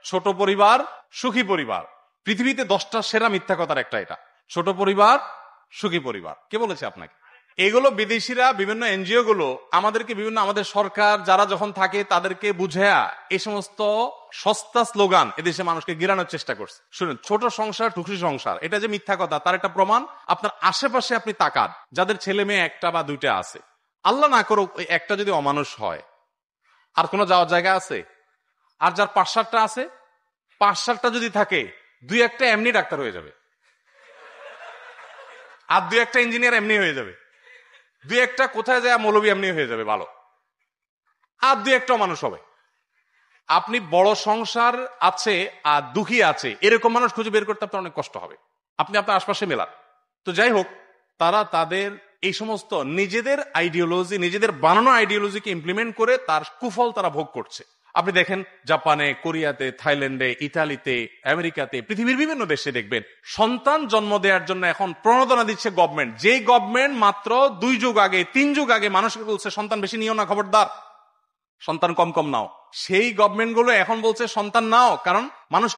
ছোট পরিবার সুখী পরিবার। পৃথিবীতে 10টা সেরা মিথ্যা কথার একটা এটা, ছোট পরিবার সুখী পরিবার। কে বলেছে আপনাকে? এগুলো বিদেশিরা, বিভিন্ন এনজিও গুলো আমাদেরকে, বিভিন্ন আমাদের সরকার যারা যখন থাকে তাদেরকে বুঝায়া এই সমস্ত সস্তা স্লোগান এদেশে মানুষকে গিরানোর চেষ্টা করছে। শুনুন, ছোট সংসার সুখী সংসার এটা যে মিথ্যা কথা তার একটা প্রমাণ আপনার আশেপাশে আপনি তাকান, যাদের ছেলে মেয়ে একটা বা দুইটা আছে, আল্লাহ না করুক ওই একটা যদি অমানুষ হয়, আর কোনো যাওয়ার জায়গা আছে? আর যার 5-7টা আছে, 5-7টা যদি থাকে, 2-1টা এমনি ডাক্তার হয়ে যাবে, আর 2-1টা ইঞ্জিনিয়ার এমনি হয়ে যাবে, 2-1টা কোথায় যায় মৌলবী এমনি হয়ে যাবে ভালো, আর 2-1টা মানুষ হবে। আপনি বড় সংসার আছে আর দুঃখী আছে এরকম মানুষ খুঁজে বের করতে আপনার অনেক কষ্ট হবে, আপনি আপনার আশপাশে মেলান। তো যাই হোক, তারা তাদের এই সমস্ত নিজেদের আইডিওলজি, নিজেদের বানানো আইডিওলজিকে ইমপ্লিমেন্ট করে তার কুফল তারা ভোগ করছে। আপনি দেখেন জাপানে, কোরিয়াতে, থাইল্যান্ডে, ইতালিতে, আমেরিকাতে, পৃথিবীর বিভিন্ন দেশে দেখবেন সন্তান জন্ম দেওয়ার জন্য এখন প্রণোদনা দিচ্ছে গভর্নমেন্ট। যে গভর্নমেন্ট মাত্র 2 যুগ আগে, 3 যুগ আগে মানুষকে বলছে সন্তান বেশি নিও না, খবরদার, সন্তান কম কম নাও, সেই গভর্নমেন্ট গুলো এখন বলছে সন্তান নাও, কারণ মানুষ